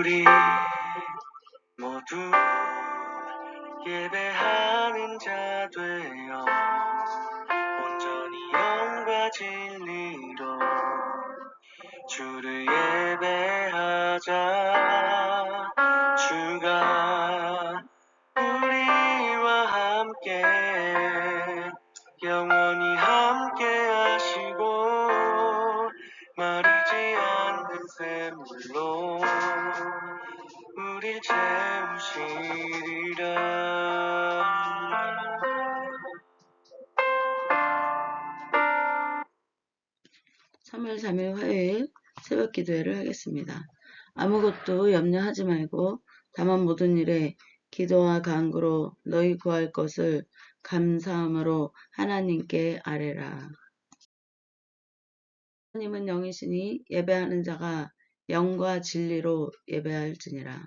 우리 모두 예배하는 자 되어 온전히 영과 진리로 주를 예배하자. 주가 우리와 함께 영원히 함께 하시고 마르지 않는 샘물로 우릴 채우시리라. (3월 3일) 화요일 새벽 기도회를 하겠습니다. 아무것도 염려하지 말고 다만 모든 일에 기도와 간구로 너희 구할 것을 감사함으로 하나님께 아뢰라. 하나님은 영이시니 예배하는 자가 영과 진리로 예배할지니라.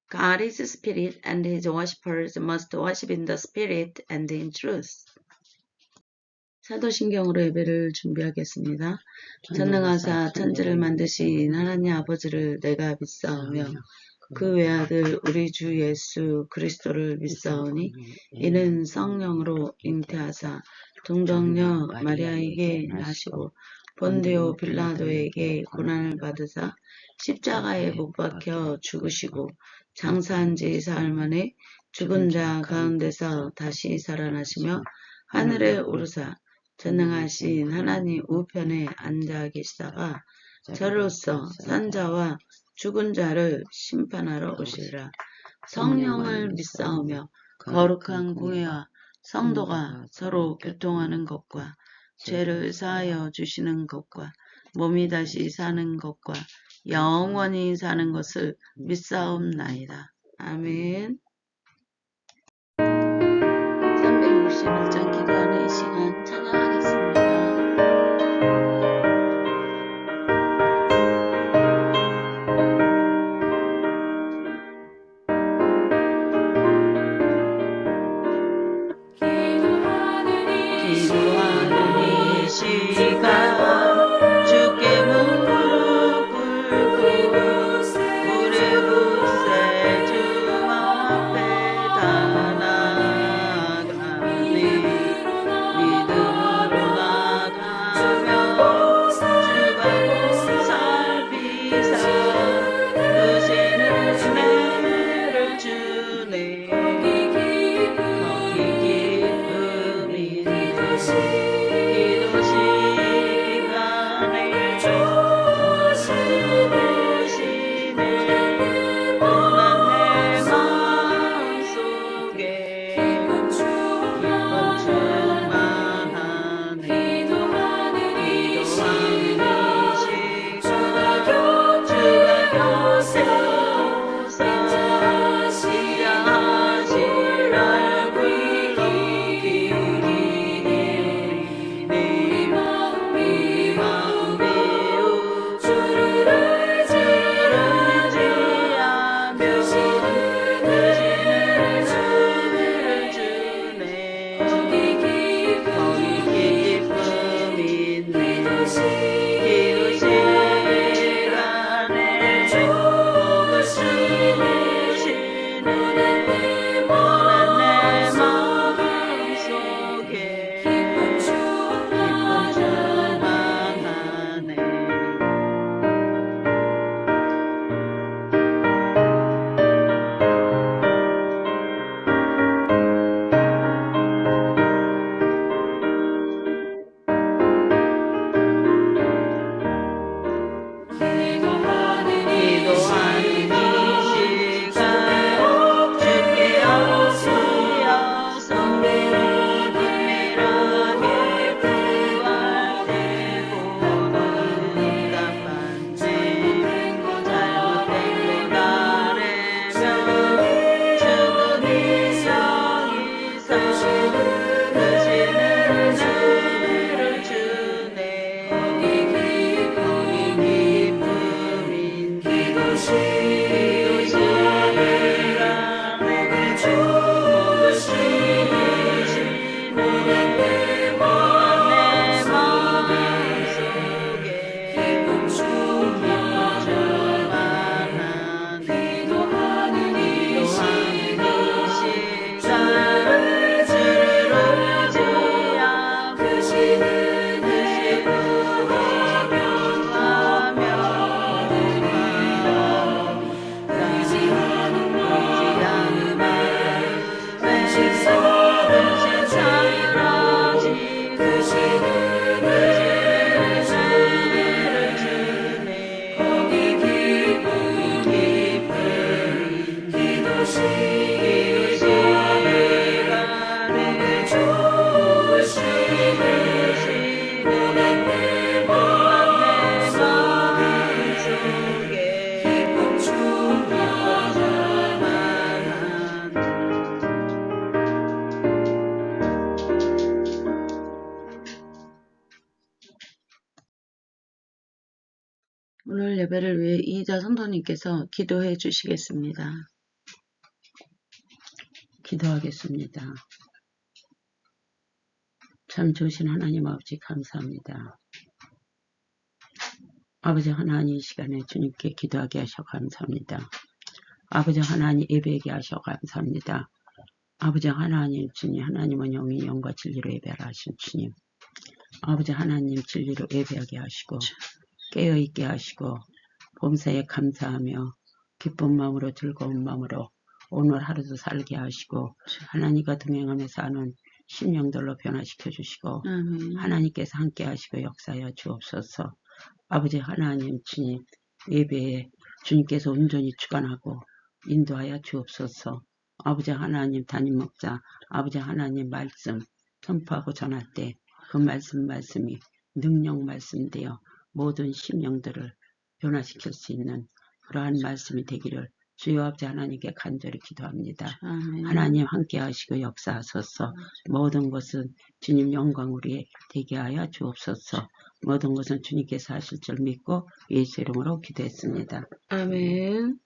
God is spirit, and his worshippers must worship in the spirit and in truth. 사도신경으로 예배를 준비하겠습니다. 전능하사 천지를 만드신 하나님 아버지를 내가 믿사오며 그 외아들 우리 주 예수 그리스도를 믿사오니 이는 성령으로 잉태하사 동정녀 마리아에게 나시고 본디오 빌라도에게 고난을 받으사 십자가에 못 박혀 죽으시고 장사한 지 사흘 만에 죽은 자 가운데서 다시 살아나시며 하늘에 오르사 전능하신 하나님 우편에 앉아 계시다가 저로서 산자와 죽은 자를 심판하러 오시리라. 성령을 믿사오며 거룩한 공회와 성도가 서로 교통하는 것과 죄를 사하여 주시는 것과 몸이 다시 사는 것과 영원히 사는 것을 믿사옵나이다. 아멘. 361장 기도하는 이 시간 찬양하겠습니다. 기도하는 이 시간 주께 무릎 꿇고 우리 굳세 주 앞에 다 나가니 믿음으로 나가며 주가 살피사 주시는 은혜를 주네. 거기 기쁨이 기도 시간에 주시네. 오늘 내 마음속에 기쁨 충만하네. 기도하는 이 시간 주가 곁에 오사 인자하실 얼굴 기울이니 우리 마음 배우 주를 의지하며 주시는 은혜를 주네. 거기 기쁨 있네. 기도 시간에 복을 주시네. 오늘 내 마음속에 기쁨 충만하네. 기도하는 이 시간 주께 엎드려서 은밀하게 구할 때 보는 답답한 내 잘못된 것 아래며 주는 이성이서 주시는 은혜를 주네. 거기 기쁨인 기도 시간에 복을 주시네. 내 마음속에 기쁨 충만하네. 예배를 위해 이희자 성도님께서 기도해 주시겠습니다. 기도하겠습니다. 참 좋으신 하나님 아버지 감사합니다. 아버지 하나님 이 시간에 주님께 기도하게 하셔 감사합니다. 아버지 하나님 예배하게 하셔 감사합니다. 아버지 하나님 주님 하나님은 영이 영과 진리로 예배하신 주님. 아버지 하나님 진리로 예배하게 하시고 깨어있게 하시고 범사에 감사하며 기쁜 마음으로 즐거운 마음으로 오늘 하루도 살게 하시고 하나님과 동행하며 사는 심령들로 변화시켜 주시고 하나님께서 함께 하시고 역사하여 주옵소서. 아버지 하나님 주님 예배에 주님께서 온전히 주관하고 인도하여 주옵소서. 아버지 하나님 담임 목자 아버지 하나님 말씀 선포하고 전할 때 그 말씀이 능력 말씀되어 모든 심령들을 변화시킬 수 있는 그러한 말씀이 되기를 주여 아버지 하나님께 간절히 기도합니다. 하나님 함께 하시고 역사하소서. 모든 것은 주님 영광 우리에 되게 하여 주옵소서. 모든 것은 주님께서 하실 줄 믿고 예수 이름으로 기도했습니다. 아멘.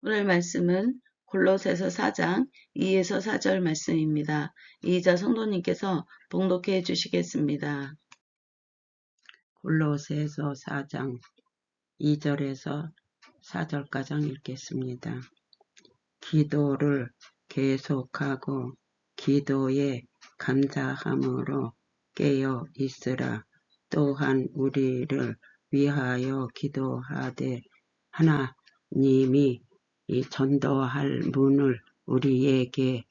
오늘 말씀은 골로새서 4장 2에서 4절 말씀입니다. 이희자 성도님께서 봉독해 주시겠습니다. 골로새서 4장 2절에서 4절까지 읽겠습니다. 기도를 계속하고 기도에 감사함으로 깨어 있으라. 또한 우리를 위하여 기도하되 하나님이 이 전도할 문을 우리에게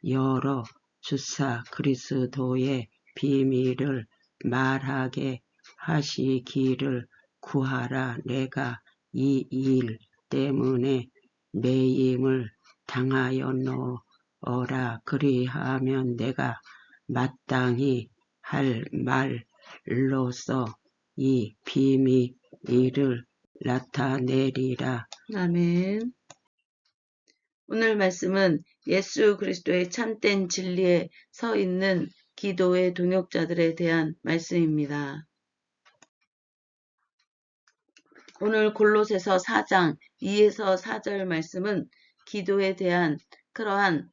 열어 주사 그리스도의 비밀을 말하게 하시기를 구하라. 내가 이 일 때문에 매임을 당하였노라. 그리하면 내가 마땅히 할 말로서 이 비밀을 나타내리라. 아멘. 오늘 말씀은 예수 그리스도의 참된 진리에 서 있는 기도의 동역자들에 대한 말씀입니다. 오늘 골로새서 4장 2에서 4절 말씀은 기도에 대한 그러한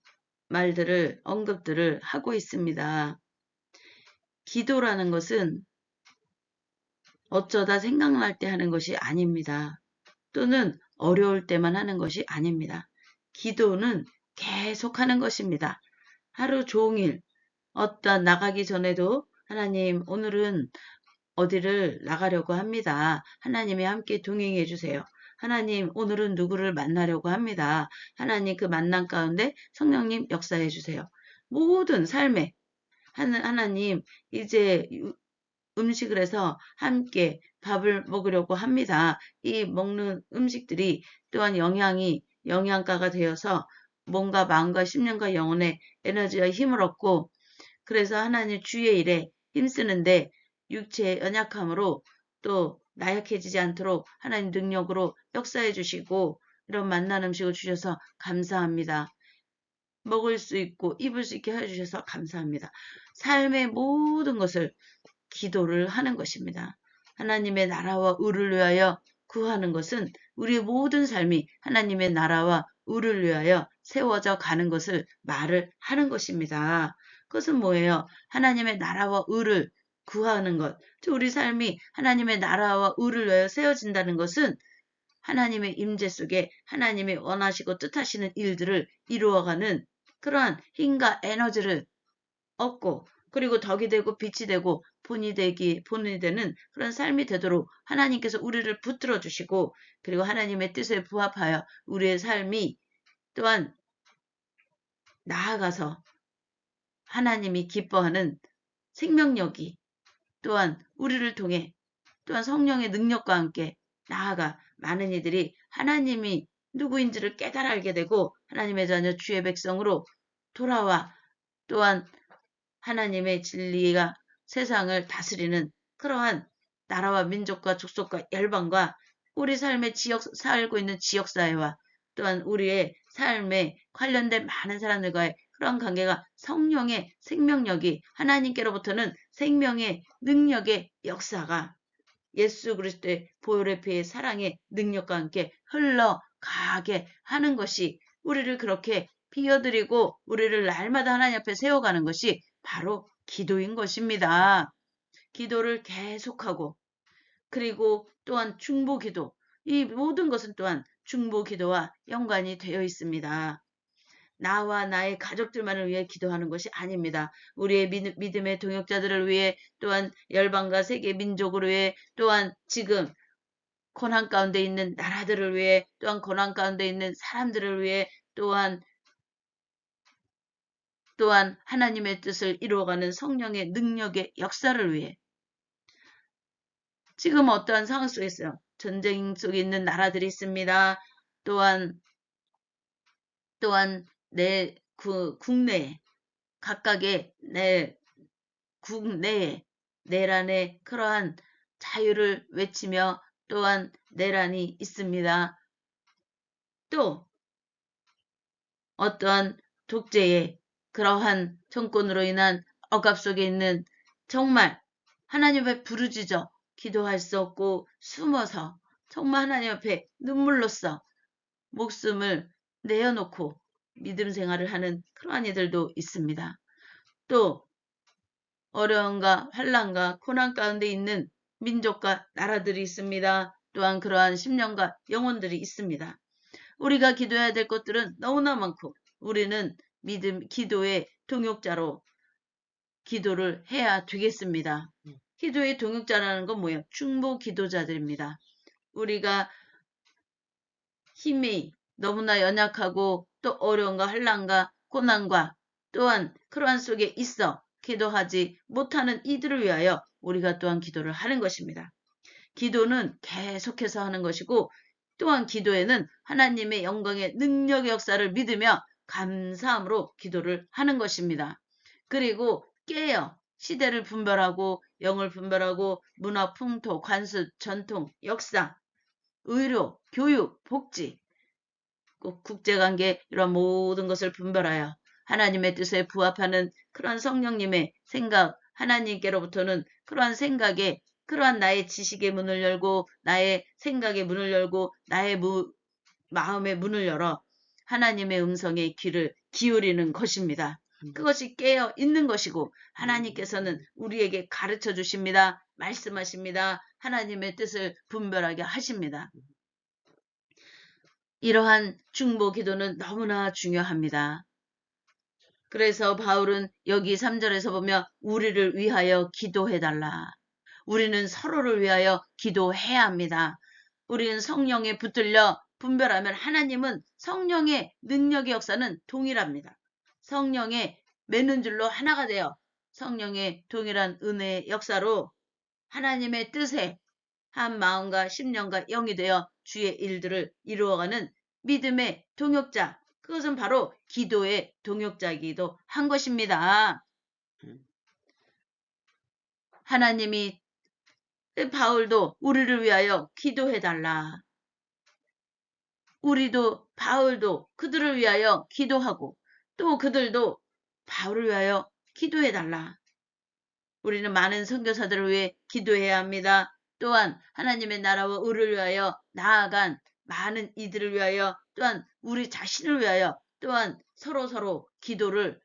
말들을 언급들을 하고 있습니다. 기도라는 것은 어쩌다 생각날 때 하는 것이 아닙니다. 또는 어려울 때만 하는 것이 아닙니다. 기도는 계속 하는 것입니다. 하루 종일 나가기 전에도 하나님 오늘은 어디를 나가려고 합니다. 하나님이 함께 동행해 주세요. 하나님 오늘은 누구를 만나려고 합니다. 하나님 그 만남 가운데 성령님 역사해 주세요. 모든 삶에 하나님 이제 음식을 해서 함께 밥을 먹으려고 합니다. 이 먹는 음식들이 또한 영양가가 되어서 몸과 마음과 심령과 영혼의 에너지와 힘을 얻고 그래서 하나님 주의 일에 힘쓰는데 육체의 연약함으로 또 나약해지지 않도록 하나님 능력으로 역사해 주시고 이런 만난 음식을 주셔서 감사합니다. 먹을 수 있고 입을 수 있게 해주셔서 감사합니다. 삶의 모든 것을 기도를 하는 것입니다. 하나님의 나라와 의를 위하여 구하는 것은 우리의 모든 삶이 하나님의 나라와 의를 위하여 세워져 가는 것을 말을 하는 것입니다. 그것은 뭐예요? 하나님의 나라와 의를 구하는 것. 우리 삶이 하나님의 나라와 의를 위하여 세워진다는 것은 하나님의 임재 속에 하나님이 원하시고 뜻하시는 일들을 이루어가는 그러한 힘과 에너지를 얻고 그리고 덕이 되고 빛이 되고 본이 되는 그런 삶이 되도록 하나님께서 우리를 붙들어 주시고 그리고 하나님의 뜻에 부합하여 우리의 삶이 또한 나아가서 하나님이 기뻐하는 생명력이 또한 우리를 통해 또한 성령의 능력과 함께 나아가 많은 이들이 하나님이 누구인지를 깨달아 알게 되고 하나님의 자녀 주의 백성으로 돌아와 또한 하나님의 진리가 세상을 다스리는 그러한 나라와 민족과 족속과 열방과 우리 삶의 살고 있는 지역사회와 또한 우리의 삶에 관련된 많은 사람들과의 그런 관계가 성령의 생명력이 하나님께로부터는 생명의 능력의 역사가 예수 그리스도의 보혈의 피의 사랑의 능력과 함께 흘러가게 하는 것이 우리를 그렇게 비워드리고 우리를 날마다 하나님 앞에 세워가는 것이 바로 기도인 것입니다. 기도를 계속하고 그리고 또한 중보기도 이 모든 것은 또한 중보기도와 연관이 되어 있습니다. 나와 나의 가족들만을 위해 기도하는 것이 아닙니다. 우리의 믿음의 동역자들을 위해 또한 열방과 세계 민족을 위해 또한 지금 고난 가운데 있는 나라들을 위해 또한 고난 가운데 있는 사람들을 위해 또한 하나님의 뜻을 이루어가는 성령의 능력의 역사를 위해 지금 어떠한 상황 속에 있어요. 전쟁 속에 있는 나라들이 있습니다. 또한 내 국내에 각각의 내 국내에 내란의 그러한 자유를 외치며 또한 내란이 있습니다. 또 어떠한 독재의 그러한 정권으로 인한 억압 속에 있는 정말 하나님 앞에 부르짖어 기도할 수 없고 숨어서 정말 하나님 앞에 눈물로써 목숨을 내어놓고 믿음 생활을 하는 그러한 이들도 있습니다. 또 어려움과 환난과 고난 가운데 있는 민족과 나라들이 있습니다. 또한 그러한 심령과 영혼들이 있습니다. 우리가 기도해야 될 것들은 너무나 많고 우리는 기도의 동역자로 기도를 해야 되겠습니다. 기도의 동역자라는 건 뭐예요? 중보 기도자들입니다. 우리가 힘이 너무나 연약하고 또 어려움과 환난과 고난과 또한 그러한 속에 있어 기도하지 못하는 이들을 위하여 우리가 또한 기도를 하는 것입니다. 기도는 계속해서 하는 것이고 또한 기도에는 하나님의 영광의 능력의 역사를 믿으며 감사함으로 기도를 하는 것입니다. 그리고 깨어 시대를 분별하고 영을 분별하고 문화, 풍토, 관습, 전통, 역사, 의료, 교육, 복지, 국제관계 이런 모든 것을 분별하여 하나님의 뜻에 부합하는 그러한 성령님의 생각, 하나님께로부터는 그러한 생각에 그러한 나의 지식의 문을 열고 나의 생각의 문을 열고 나의 마음의 문을 열어 하나님의 음성에 귀를 기울이는 것입니다. 그것이 깨어 있는 것이고 하나님께서는 우리에게 가르쳐 주십니다. 말씀하십니다. 하나님의 뜻을 분별하게 하십니다. 이러한 중보 기도는 너무나 중요합니다. 그래서 바울은 여기 3절에서 보면 우리를 위하여 기도해달라. 우리는 서로를 위하여 기도해야 합니다. 우리는 성령에 붙들려 분별하면 하나님은 성령의 능력의 역사는 동일합니다. 성령의 매는 줄로 하나가 되어 성령의 동일한 은혜의 역사로 하나님의 뜻에 한 마음과 심령과 영이 되어 주의 일들을 이루어가는 믿음의 동역자, 그것은 바로 기도의 동역자이기도 한 것입니다. 하나님이 바울도 우리를 위하여 기도해달라. 우리도 바울도 그들을 위하여 기도하고 또 그들도 바울을 위하여 기도해달라. 우리는 많은 선교사들을 위해 기도해야 합니다. 또한 하나님의 나라와 의를 위하여 나아간 많은 이들을 위하여 또한 우리 자신을 위하여 또한 서로 기도를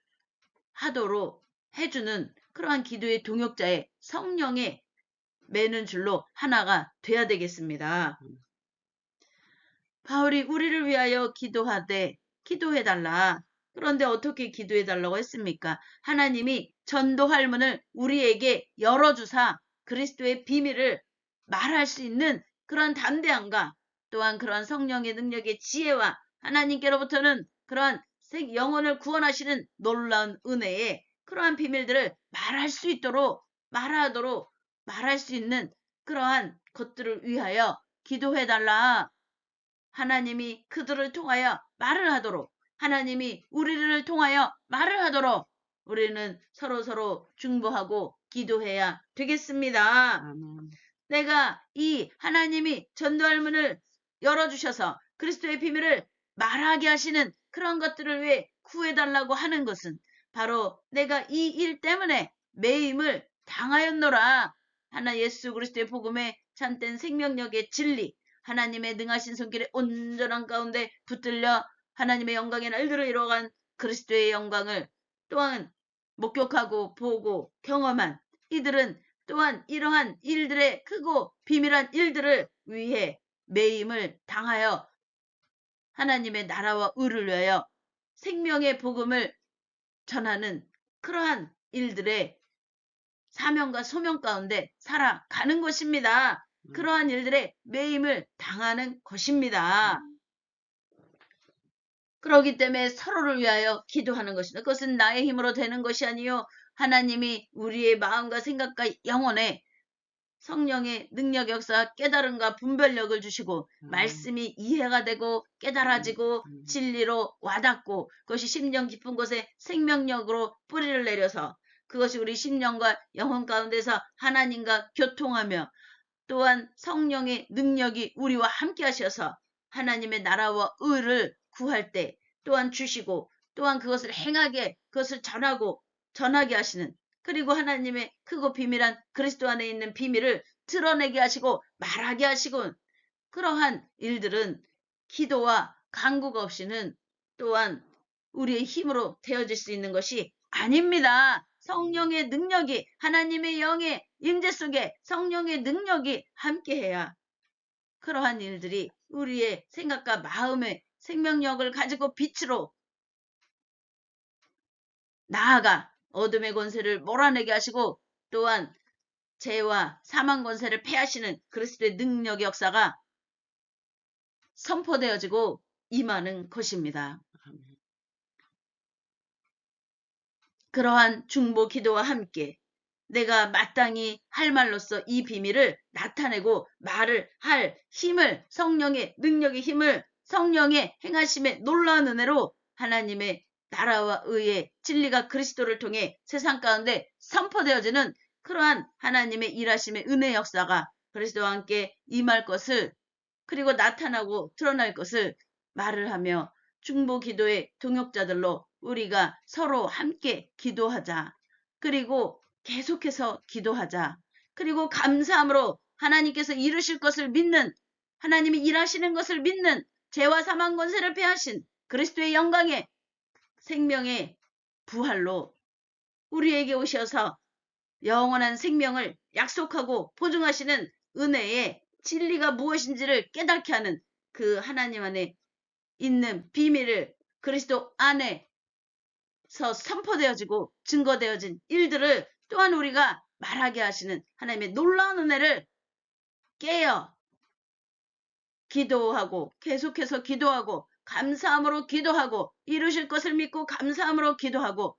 하도록 해주는 그러한 기도의 동역자의 성령의 매는 줄로 하나가 돼야 되겠습니다. 바울이 우리를 위하여 기도하되 기도해달라. 그런데 어떻게 기도해달라고 했습니까? 하나님이 전도할 문을 우리에게 열어주사 그리스도의 비밀을 말할 수 있는 그런 담대함과 또한 그런 성령의 능력의 지혜와 하나님께로부터는 그러한 영혼을 구원하시는 놀라운 은혜의 그러한 비밀들을 말할 수 있도록 말할 수 있는 그러한 것들을 위하여 기도해달라. 하나님이 그들을 통하여 말을 하도록 하나님이 우리를 통하여 말을 하도록 우리는 서로 중보하고 기도해야 되겠습니다. 아멘. 내가 이 하나님이 전도할 문을 열어주셔서 그리스도의 비밀을 말하게 하시는 그런 것들을 위해 구해달라고 하는 것은 바로 내가 이 일 때문에 매임을 당하였노라. 하나 예수 그리스도의 복음의 참된 생명력의 진리, 하나님의 능하신 손길에 온전한 가운데 붙들려 하나님의 영광의 날들을 이뤄간 그리스도의 영광을 또한 목격하고 보고 경험한 이들은 또한 이러한 일들의 크고 비밀한 일들을 위해 매임을 당하여 하나님의 나라와 의를 위하여 생명의 복음을 전하는 그러한 일들의 사명과 소명 가운데 살아가는 것입니다. 그러한 일들의 매임을 당하는 것입니다. 그렇기 때문에 서로를 위하여 기도하는 것입니다. 그것은 나의 힘으로 되는 것이 아니요 하나님이 우리의 마음과 생각과 영혼에 성령의 능력 역사 깨달음과 분별력을 주시고 말씀이 이해가 되고 깨달아지고 진리로 와닿고 그것이 심령 깊은 곳에 생명력으로 뿌리를 내려서 그것이 우리 심령과 영혼 가운데서 하나님과 교통하며 또한 성령의 능력이 우리와 함께 하셔서 하나님의 나라와 의를 구할 때 또한 주시고 또한 그것을 행하게 그것을 전하게 하시는 그리고 하나님의 크고 비밀한 그리스도 안에 있는 비밀을 드러내게 하시고 말하게 하시고 그러한 일들은 기도와 간구가 없이는 또한 우리의 힘으로 되어질 수 있는 것이 아닙니다. 성령의 능력이 하나님의 영의 임재 속에 성령의 능력이 함께해야 그러한 일들이 우리의 생각과 마음의 생명력을 가지고 빛으로 나아가 어둠의 권세를 몰아내게 하시고 또한 죄와 사망 권세를 패하시는 그리스도의 능력의 역사가 선포되어지고 임하는 것입니다. 그러한 중보 기도와 함께 내가 마땅히 할 말로써 이 비밀을 나타내고 말을 할 힘을 성령의 능력의 힘을 성령의 행하심의 놀라운 은혜로 하나님의 나라와 의의 진리가 그리스도를 통해 세상 가운데 선포되어지는 그러한 하나님의 일하심의 은혜 역사가 그리스도와 함께 임할 것을 그리고 나타나고 드러날 것을 말을 하며 중보 기도의 동역자들로 우리가 서로 함께 기도하자. 그리고 계속해서 기도하자. 그리고 감사함으로 하나님께서 이루실 것을 믿는 하나님이 일하시는 것을 믿는 죄와 사망 권세를 패하신 그리스도의 영광의 생명의 부활로 우리에게 오셔서 영원한 생명을 약속하고 보증하시는 은혜의 진리가 무엇인지를 깨닫게 하는 그 하나님 안에 있는 비밀을 그리스도 안에서 선포되어지고 증거되어진 일들을 또한 우리가 말하게 하시는 하나님의 놀라운 은혜를 깨어 기도하고 계속해서 기도하고 감사함으로 기도하고 이루실 것을 믿고 감사함으로 기도하고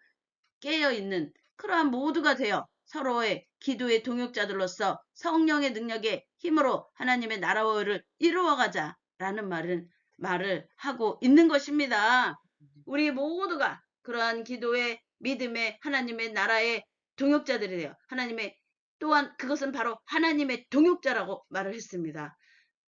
깨어있는 그러한 모두가 되어 서로의 기도의 동역자들로서 성령의 능력의 힘으로 하나님의 나라와 의를 이루어가자라는 말을 하고 있는 것입니다. 우리 모두가 그러한 기도의 믿음의 하나님의 나라의 동역자들이 되어 하나님의 또한 그것은 바로 하나님의 동역자라고 말을 했습니다.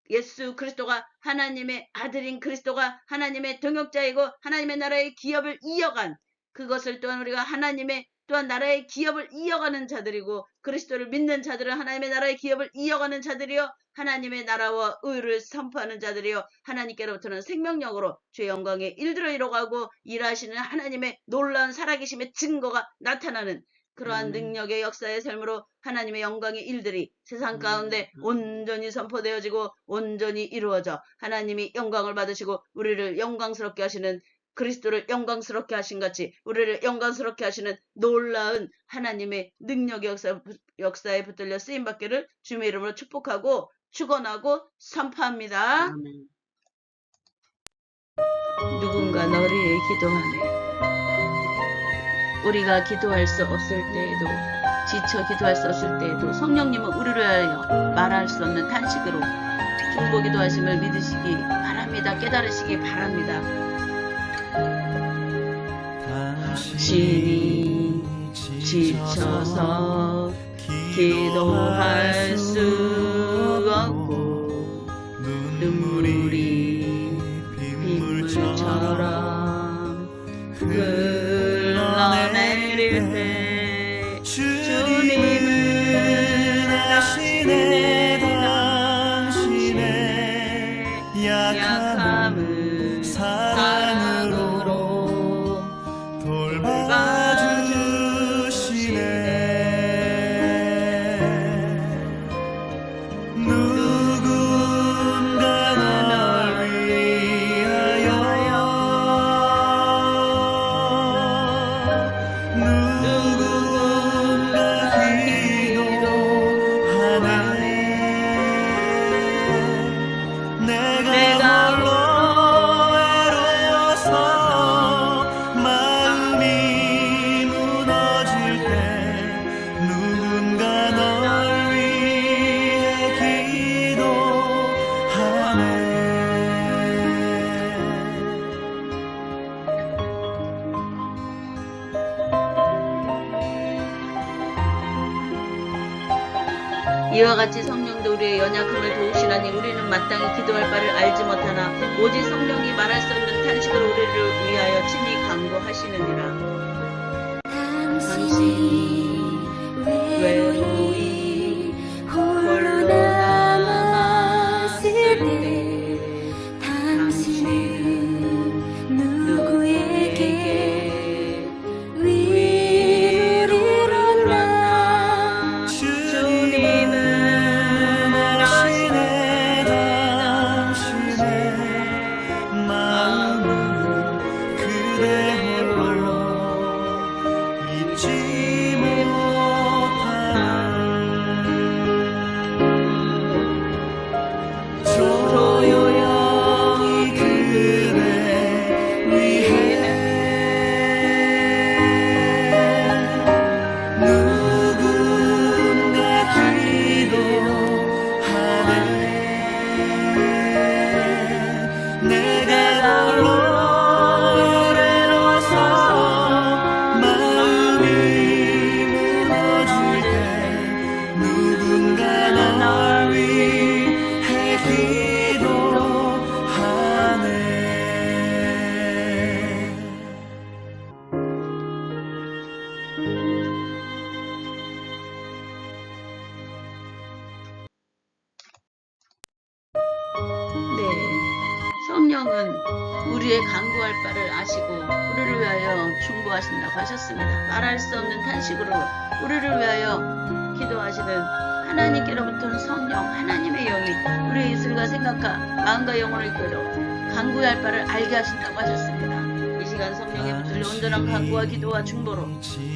예수 그리스도가 하나님의 아들인 그리스도가 하나님의 동역자이고 하나님의 나라의 기업을 이어간 그것을 또한 우리가 하나님의 또한 나라의 기업을 이어가는 자들이고 그리스도를 믿는 자들은 하나님의 나라의 기업을 이어가는 자들이요 하나님의 나라와 의를 선포하는 자들이요 하나님께로부터는 생명력으로 주의 영광의 일들을 이뤄가고 일하시는 하나님의 놀라운 살아계심의 증거가 나타나는 그러한 능력의 역사의 삶으로 하나님의 영광의 일들이 세상 가운데 온전히 선포되어지고 온전히 이루어져 하나님이 영광을 받으시고 우리를 영광스럽게 하시는 그리스도를 영광스럽게 하신 같이 우리를 영광스럽게 하시는 놀라운 하나님의 능력의 역사에 붙들려 쓰임받기를 주님의 이름으로 축복하고 축원하고 선포합니다. 아멘. 누군가 너를 위해 기도하네. 우리가 기도할 수 없을 때에도 지쳐 기도할 수 없을 때에도 성령님은 우리를 위하여 말할 수 없는 탄식으로 중보 기도하심을 믿으시기 바랍니다. 깨달으시기 바랍니다. 당신이 지쳐서 기도할 수 없고 눈물이 빗물처럼 흘러내릴 때 주님은 아시네 약함을 사랑으로 돌봐주시네. 누군가 널 위하여 누군가 기도하네. 내가 홀로 외로워서 마음이 무너질 때 누군가 널 위해 기도하네. 이와 같이 성령도 우리의 연약함을 도우시나니 우리는 마땅히 기도할 바를 알지 못하나 오직 성령이 말할 수 없는 탄식으로 우리를 위하여 친히 간구하시느니라. 당신이 외로이 홀로 남았을 때 당신은 누구에게 위로를 얻나. 주님은 아시네. 당신의 마음은 그대 홀로 잊지 못하는 조용히 그대 위해 누군가 기도하네. 내가 홀로 외로워서 마음이 무너질 때 누군가 널 위해 기도하네. 네, 성령은 우리의 간구할 바를 아시고 우리를 위하여 중보하신다고 하셨습니다. 말할 수 없는 탄식으로 우리를 위하여 기도하시는 하나님께로부터는 성령, 하나님의 영이 우리의 입술과 생각과 마음과 영혼을 이끌어 간구할 바를 알게 하신다고 하셨습니다. 이 시간 성령의 붙들려 온전한 간구와 기도와 중보로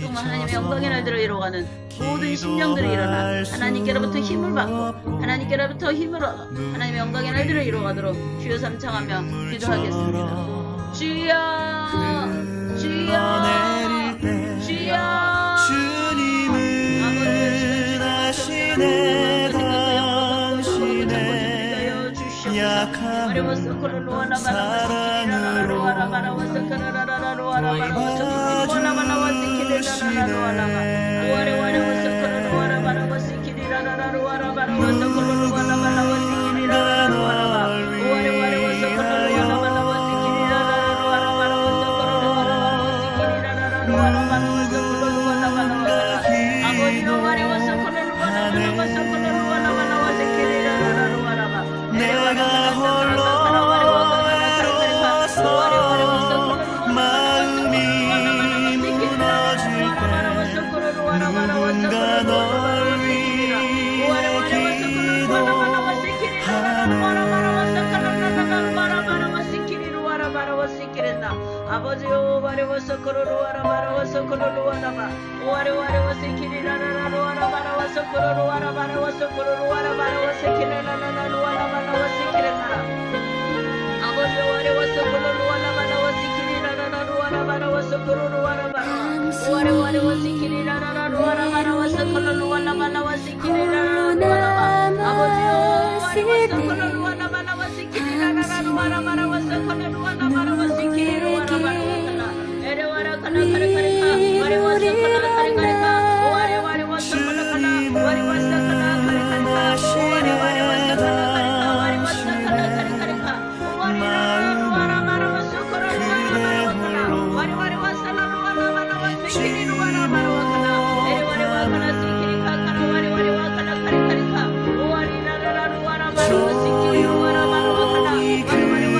정말 하나님의 영광의 날들을 이뤄가는 모든 심령들이 일어나 하나님께로부터 힘을 받고 하나님께로부터 힘을 얻어 하나님의 영광의 날들을 이뤄가도록 주여 삼창하며 기도하겠습니다. 주여, 주여, 주여. 주님은 아시네. 당신의 약함을 사랑으로 내가 홀로 외로워서 마음이 무너질 때 누군가 널 위해 기도하네. 아버지요, 와려워서 걸어로와라 말아와서 걸어로와라마 와려와려워서 기리라라라로와라 말아와서 걸어로와라 말아와서 걸어로와라 말아와서 기라라라라로와라 말아와서 기라라라 아버지요, 와려워서 걸어로와라 말아와서 기리라라라로와라 말아와서 걸어로와라 말아와 와려와려워서 기리라라라로와라 말아와서 걸어로와라 말아와서 기리라라라로와라 아버지요, 와려워서 걸어로와라 말아와서 기리라라라로와라 말아와서 걸어로와라 말아와서 기리라라라로와라 에레와라 카나 카레카레카 와려와서 카나 카레카레카 와려와려워서 카나 카나 와려와서 카나 카레카레카 와려와려워서 카나 카레카 와려와서 카나 카레카레카 와려와라 말아와서 걸어로와라 말아와서 와려와려워서 라로와라 말아와서 기리로와라 말아와카나 에레와려와 카나 시키리카 카나 와려와려와 카나 카레카레카 와리라라라로와라 말아와서 기리로와라 말아와카나 와려와려와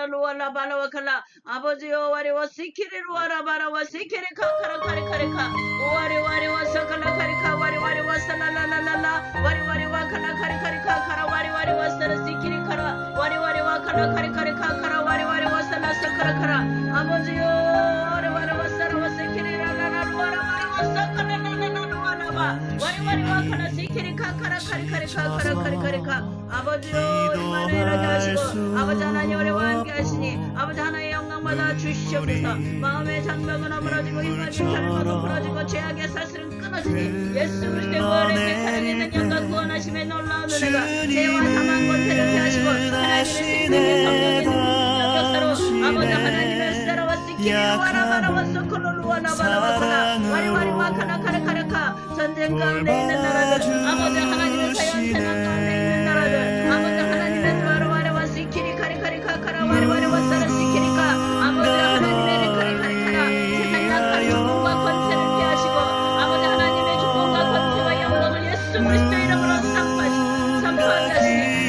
사라사라 루아라 바라와칼라 아버지여 와리와 시키리 루아라 바라와 시키리 카카라 카리카리카 와리와리와 사칼라 카리카 와리와리와 살라라라라 와리와리와 칼라 카리카리카 카라 와리와리와 사라 시키리 카라 와리와리와 칼라 카리카리카 카라 와리와리와 살라 사카라 카라 아버지여 와리와리와 사라와 시키리 라라라 루아라 바라와 사칼라라라라 루아라바 와리와리와 칼라 시키리 카카라 카리카리카 카라 카리카리카 아버지여 우리만을 일하게 하시고 아버지 하나님 우리와 함께 하시니 아버지 하나님의 영광받아 주시옵소서 마음의 장벽은 허물어지고 힘맞은 삶은 풀어지고 죄악의 사슬은 끊어지니 예수 그리스도의 부활의 백화력 있는 영광 구원하심의 놀라운 은혜가 죄와 사망 권세를 피하시고 하나님의 생명의 성령의 능력 역사로 아버지 하나님의 사라와 시키리 와라바라와 소콜로 와라바라와 와리와리와 카라카라카라카 전쟁 가운데 있는 나라들 아버지 하나님의 사연 세상 가운데 있는 나라들 아버지 하나님의 와라와라와 시키리 카리카리카카라 와리와리와 사라 시키리카 아버지 하나님의 카리카리카라 세상 약한 주권과 권세를 피하시고 아버지 하나님의 주권과 권세와 영광을 예수 그리스도의 이름으로 선포하시니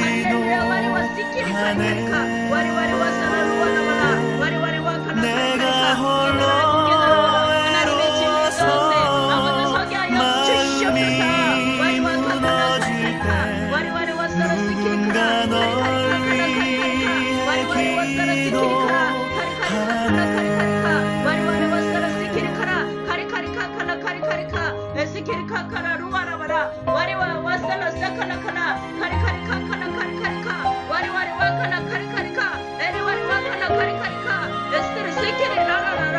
할렐루야 와리와 시키리 카리카리카 와리와리와 사라 루와나마라 와리와리와 카라카리카리카 하나님의 진리 가운데 아버지 서게 하여 주시옵소서 와리와 카카라카리카리카 와리와리와 사라 시키리카라 카리카리카카라카리카리카 와리와리와 사라 시키리카라 카리카리카카라카리카리카 와리와리와 사라 시키리카라 카리카리카카라카리카리카 에스키리카카라 루와라바라 와리와와 사라 사카라카라 카리카리카카라카리카리카 와리와리와 카라카리카리카 에리와리와 카라카리카리카 에스테르 시키리 라라라라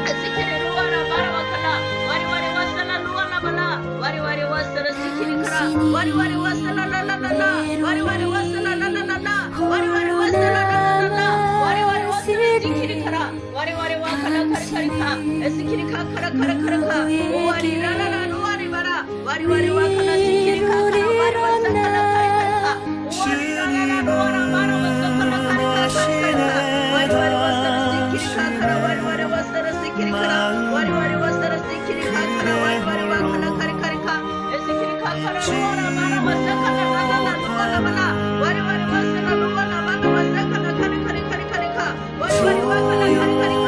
에스키리 루와라 바라와칼라 와리와리와 사라 루와라바라 와리와리와 사라 시키리카라 와리와리와 사라 라라라라 와리와리와 사라 라라라라 와리와리와 사라 라라라라 와리와리와 사라 시키리카라 와리와리와 카라카리카리카 에스키리카카라카라카라카 오와리 라라라 루와리바라 와리와리와 카라 시키리카카라 와리와 사카라카리카리카 오와리 라라라 루와라 바라와 사카라카리카라카리카 와리와리와 사라 시키리카카라 와리와리와 사라 시키리카라 와리와리와 사라 시키리카카라 와리와리와 카라카리카리카 에스키리카카라 루와라 바라와 사카라라라라 루와라바라 와리와리와 사라 루와라 바라와 사카라카리카리카리카 와리와리와 카라카리카리카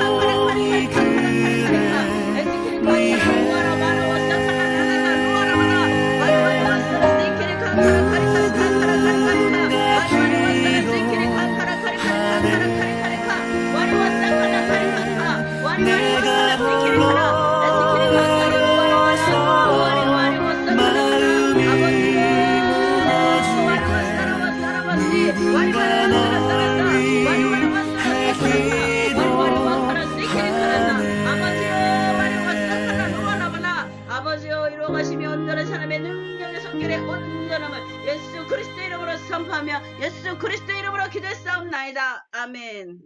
카라카리카리카 에스키리카카라 루와라 바라와 사카라라라라 루와라바라 와리와리와 사라 시키리카카라 카리카리카 카라카리카리카 와리와리와 사라 시키리카카라 카리카리카 카라카리카리카 와리와 사카라카리카리카 와리와리와 사라 시키리카라 에스키리카카라 루와라바라 와리와리와 사카라라라 아버지여 와리와 사라와 사라바시 와리와리와 사라 사라사 와리와리와 사라 사카라사 와리와리와 카라 시키리카라사 아버지여 와리와 사카라 루와라바라 아버지여 이루어가시며 온전한 사람의 능력의 성결의 온전함을 예수 그리스도 이름으로 선포하며 예수 그리스도 이름으로 기도했사옵나이다. 아멘.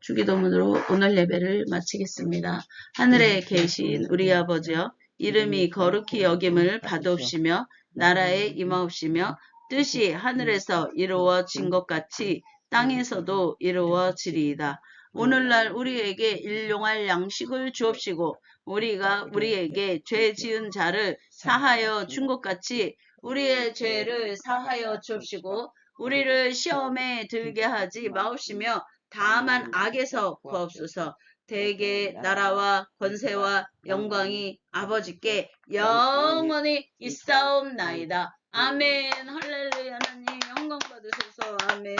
주기도문으로 오늘 예배를 마치겠습니다. 하늘에 계신 우리 아버지여 이름이 거룩히 여김을 받으옵시며 나라에 임하옵시며 뜻이 하늘에서 이루어진 것 같이 땅에서도 이루어지리이다. 오늘날 우리에게 일용할 양식을 주옵시고 우리가 우리에게 죄 지은 자를 사하여 준 것 같이 우리의 죄를 사하여 주옵시고 우리를 시험에 들게 하지 마옵시며 다만 악에서 구하옵소서. 대개 나라와 권세와 영광이 아버지께 영원히 있사옵나이다. 아멘. 할렐루야. 하나님 영광 받으소서. 아멘.